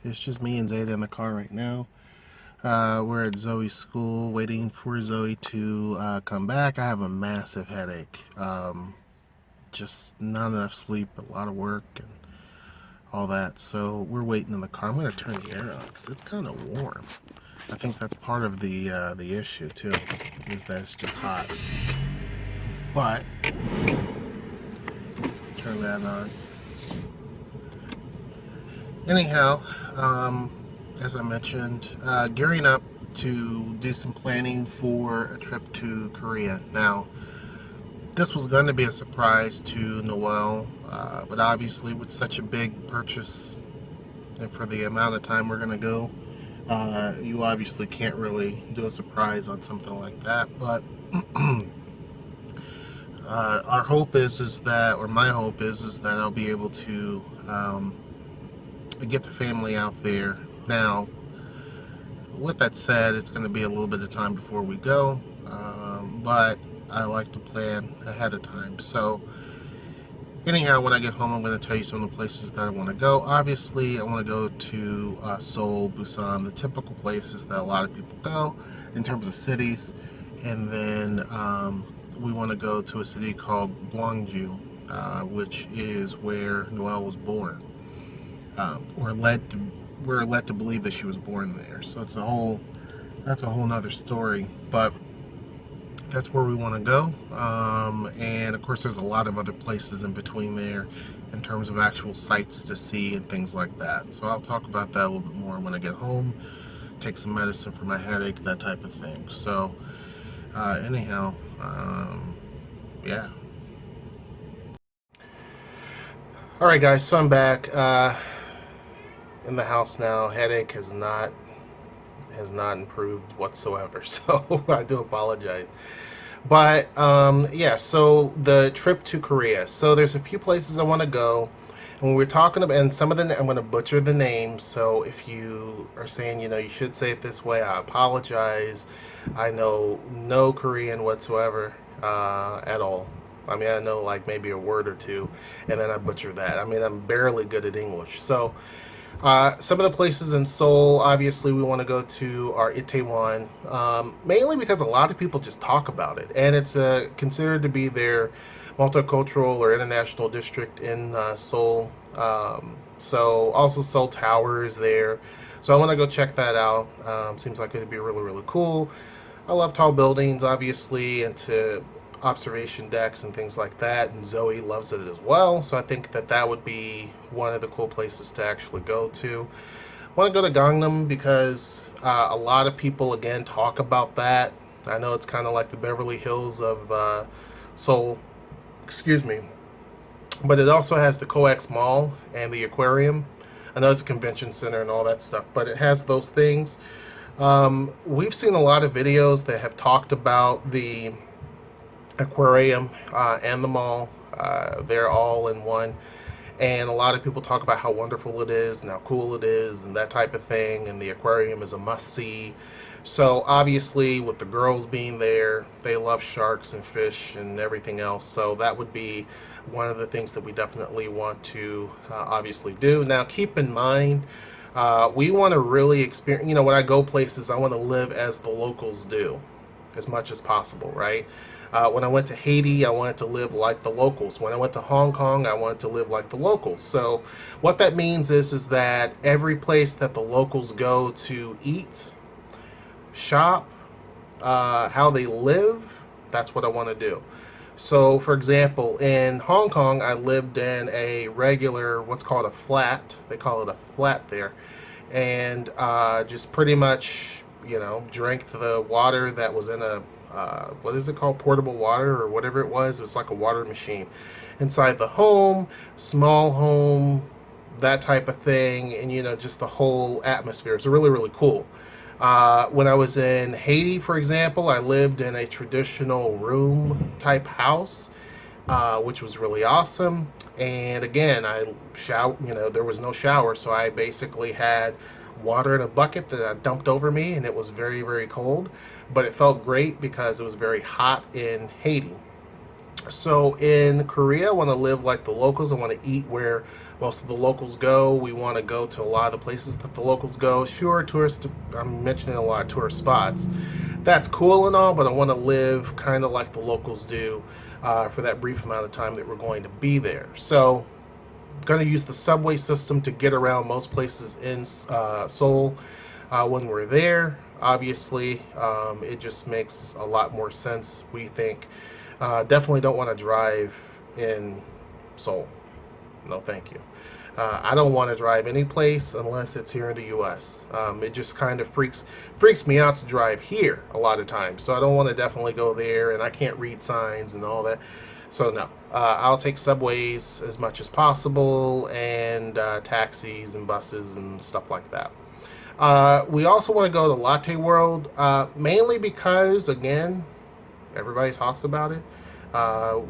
It's just me and Zeta in the car right now. We're at Zoe's school waiting for Zoe to come back. I have a massive headache. Just not enough sleep, a lot of work, and all that. So we're waiting in the car. I'm going to turn the air on because it's kind of warm. I think that's part of the issue too, is that it's just hot. But turn that on. Anyhow, as I mentioned, gearing up to do some planning for a trip to Korea. Now, this was going to be a surprise to Noelle, but obviously with such a big purchase and for the amount of time we're going to go, you obviously can't really do a surprise on something like that. But our hope is that, or my hope is that I'll be able to get the family out there. Now, with that said, it's going to be a little bit of time before we go, but I like to plan ahead of time. So anyhow, when I get home, I'm going to tell you some of the places that I want to go. Obviously, I want to go to Seoul, Busan, the typical places that a lot of people go in terms of cities. And then we want to go to a city called Gwangju, which is where Noelle was born. We're led to believe that she was born there. So that's a whole nother story. But that's where we want to go. And of course, there's a lot of other places in between there in terms of actual sights to see and things like that. So I'll talk about that a little bit more when I get home, take some medicine for my headache, that type of thing. So anyhow, yeah. All right, guys, so I'm back in the house now. Headache has not improved whatsoever, so I do apologize. But yeah, so the trip to Korea. So there's a few places I want to go. And when we're talking about, and some of them, I'm going to butcher the names. So if you are saying, you should say it this way, I apologize. I know no Korean whatsoever at all. I mean, I know like maybe a word or two, and then I butcher that. I mean, I'm barely good at English. So some of the places in Seoul, obviously, we want to go to are Itaewon, mainly because a lot of people just talk about it, and it's considered to be their multicultural or international district in Seoul. So also Seoul Tower is there, so I want to go check that out. Seems like it'd be really, really cool. I love tall buildings, obviously, and to observation decks and things like that, and Zoe loves it as well, so I think that that would be one of the cool places to actually go to. I want to go to Gangnam because a lot of people again talk about that. I know it's kind of like the Beverly Hills of Seoul, excuse me, but it also has the COEX Mall and the aquarium. I know it's a convention center and all that stuff, but it has those things. We've seen a lot of videos that have talked about the aquarium and the mall. They're all in one. And a lot of people talk about how wonderful it is and how cool it is and that type of thing. And the aquarium is a must-see. So obviously, with the girls being there, they love sharks and fish and everything else. So that would be one of the things that we definitely want to obviously do. Now, keep in mind, we want to really experience, when I go places, I want to live as the locals do as much as possible, right? When I went to Haiti, I wanted to live like the locals. When I went to Hong Kong, I wanted to live like the locals. So what that means is that every place that the locals go to eat, shop, how they live, that's what I want to do. So, for example, in Hong Kong, I lived in a regular, what's called a flat. They call it a flat there. And just pretty much, drank the water that was in a what is it called, portable water or whatever it was. It was like a water machine inside the home, small home, that type of thing, and just the whole atmosphere. It's really, really cool. When I was in Haiti, for example, I lived in a traditional room type house, which was really awesome. And again, there was no shower, so I basically had water in a bucket that I dumped over me, and it was very, very cold, but it felt great because it was very hot in Haiti. So in Korea, I want to live like the locals. I want to eat where most of the locals go. We want to go to a lot of the places that the locals go. Sure, tourist. I'm mentioning a lot of tourist spots. That's cool and all, but I want to live kind of like the locals do for that brief amount of time that we're going to be there. So, going to use the subway system to get around most places in Seoul when we're there. Obviously, it just makes a lot more sense, we think. Definitely don't want to drive in Seoul. No, thank you. I don't want to drive any place unless it's here in the U.S. It just kind of freaks me out to drive here a lot of times. So I don't want to definitely go there, and I can't read signs and all that. So no, I'll take subways as much as possible, and taxis and buses and stuff like that. We also want to go to Latte World, mainly because, again, everybody talks about it.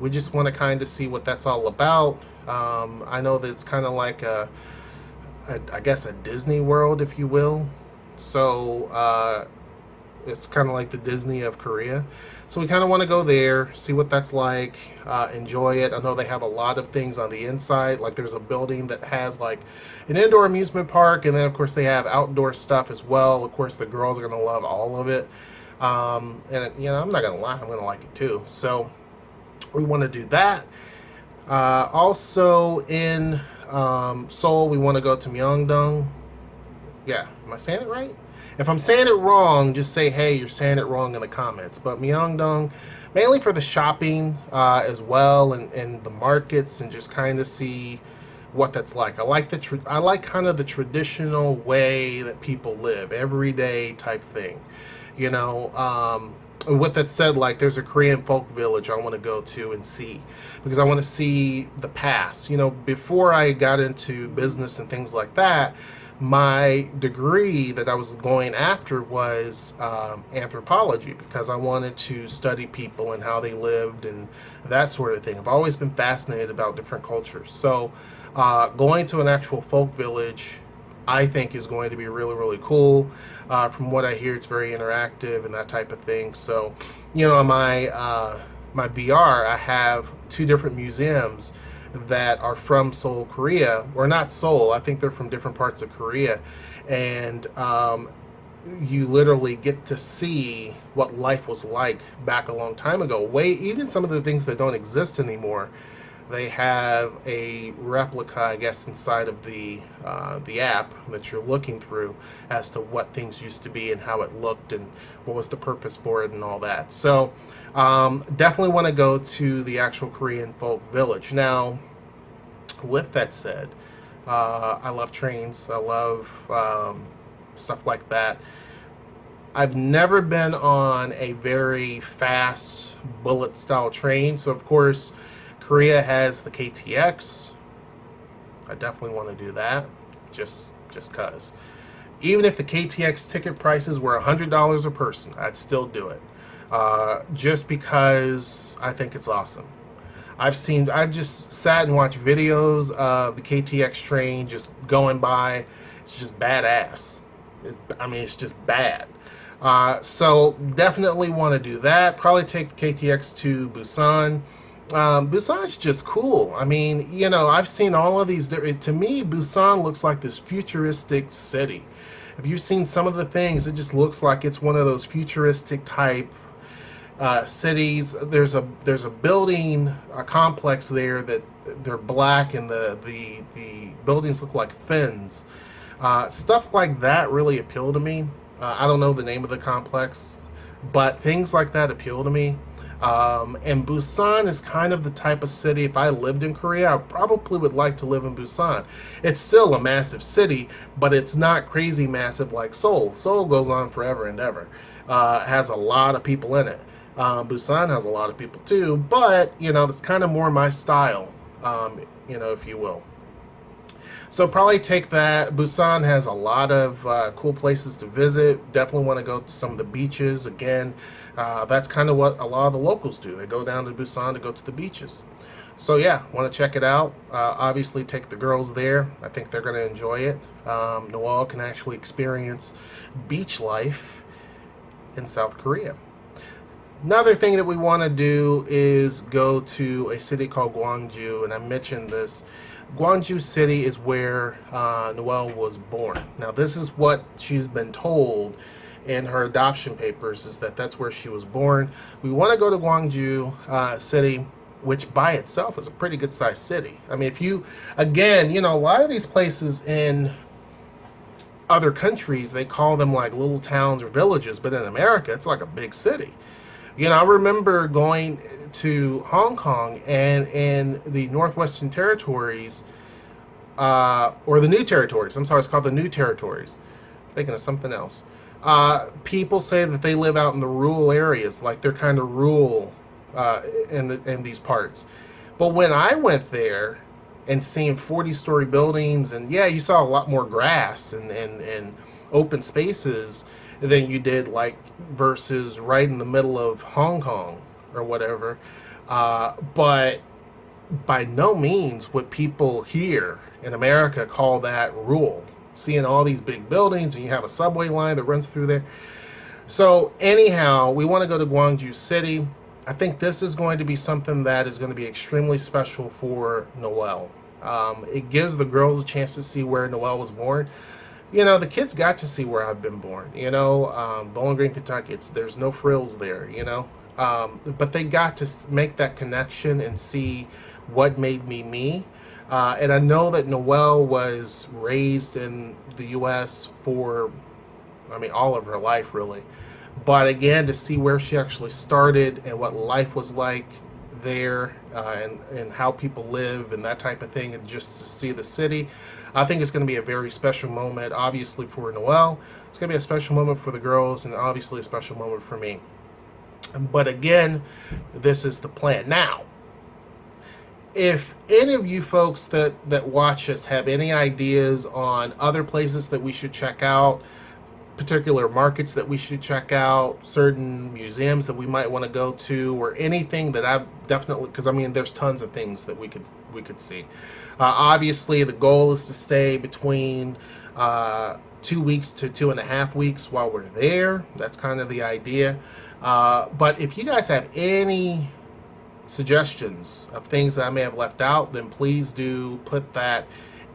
We just want to kind of see what that's all about. I know that it's kind of like I guess a Disney World, if you will. So it's kind of like the Disney of Korea. So we kind of want to go there, see what that's like, enjoy it. I know they have a lot of things on the inside. Like there's a building that has like an indoor amusement park, and then of course they have outdoor stuff as well. Of course the girls are gonna love all of it, and I'm not gonna lie, I'm gonna like it too. So we want to do that. Also in Seoul, we want to go to Myeong-dong. Yeah, am I saying it right? If I'm saying it wrong, just say, hey, you're saying it wrong in the comments. But Myeong-dong, mainly for the shopping as well, and the markets, and just kind of see what that's like. I like kind of the traditional way that people live, everyday type thing. You know, and with that said, like there's a Korean folk village I want to go to and see because I want to see the past. You know, before I got into business and things like that, my degree that I was going after was anthropology because I wanted to study people and how they lived and that sort of thing. I've always been fascinated about different cultures. So going to an actual folk village, I think, is going to be really, really cool. From what I hear, it's very interactive and that type of thing. So, on my VR, I have two different museums that are from Seoul, Korea, or not Seoul. I think they're from different parts of Korea, and you literally get to see what life was like back a long time ago. Even some of the things that don't exist anymore. They have a replica, I guess, inside of the app that you're looking through as to what things used to be and how it looked and what was the purpose for it and all that. So definitely want to go to the actual Korean folk village. Now, with that said, I love trains. I love stuff like that. I've never been on a very fast bullet style train, so of course Korea has the KTX. I definitely want to do that, just cause. Even if the KTX ticket prices were $100 a person, I'd still do it, just because I think it's awesome. I've just sat and watched videos of the KTX train just going by. It's just badass. It's just bad. So definitely want to do that. Probably take the KTX to Busan. Busan's just cool. I've seen all of these. To me, Busan looks like this futuristic city. If you've seen some of the things, it just looks like it's one of those futuristic type cities. There's a building, a complex there that they're black, and the buildings look like fins. Stuff like that really appeal to me. I don't know the name of the complex, but things like that appeal to me. And Busan is kind of the type of city, if I lived in Korea, I probably would like to live in Busan. It's still a massive city, but it's not crazy massive like Seoul. Seoul goes on forever and ever. Has a lot of people in it. Busan has a lot of people too, but, that's kind of more my style, if you will. So probably take that. Busan has a lot of cool places to visit. Definitely want to go to some of the beaches. Again, that's kind of what a lot of the locals do. They go down to Busan to go to the beaches. So yeah, want to check it out. Obviously take the girls there. I think they're going to enjoy it. Noelle can actually experience beach life in South Korea. Another thing that we want to do is go to a city called Gwangju, and I mentioned this. Gwangju City is where Noelle was born. Now, this is what she's been told in her adoption papers, is that that's where she was born. We want to go to Gwangju City, which by itself is a pretty good sized city. I mean, if you, again, a lot of these places in other countries, they call them like little towns or villages, but in America, it's like a big city. I remember going to Hong Kong, and in the Northwestern Territories, or the New Territories, I'm sorry, it's called the New Territories. I'm thinking of something else. People say that they live out in the rural areas, like they're kind of rural in these parts. But when I went there and seeing 40-story buildings, and yeah, you saw a lot more grass and open spaces than you did like versus right in the middle of Hong Kong or whatever. But by no means would people here in America call that rural. Seeing all these big buildings, and you have a subway line that runs through there. So anyhow, we want to go to Gwangju City. I think this is going to be something that is going to be extremely special for Noelle. It gives the girls a chance to see where Noelle was born. The kids got to see where I've been born. Bowling Green, Kentucky. There's no frills there. But they got to make that connection and see what made me me. And I know that Noelle was raised in the U.S. for, all of her life, really. But again, to see where she actually started and what life was like there, and how people live and that type of thing, and just to see the city, I think it's going to be a very special moment, obviously, for Noelle. It's going to be a special moment for the girls, and obviously a special moment for me. But again, this is the plan. Now, if any of you folks that watch us have any ideas on other places that we should check out, particular markets that we should check out, certain museums that we might want to go to, or anything that I've definitely, because there's tons of things that we could see. Obviously, the goal is to stay between 2 weeks to 2.5 weeks while we're there. That's kind of the idea. But if you guys have any suggestions of things that I may have left out, then please do put that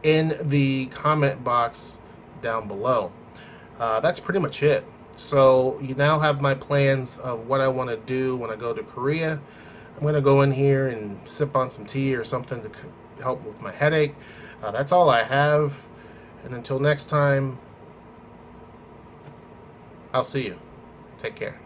in the comment box down below. That's pretty much it. So you now have my plans of what I want to do when I go to Korea. I'm going to go in here and sip on some tea or something to help with my headache. That's all I have. And until next time, I'll see you. Take care.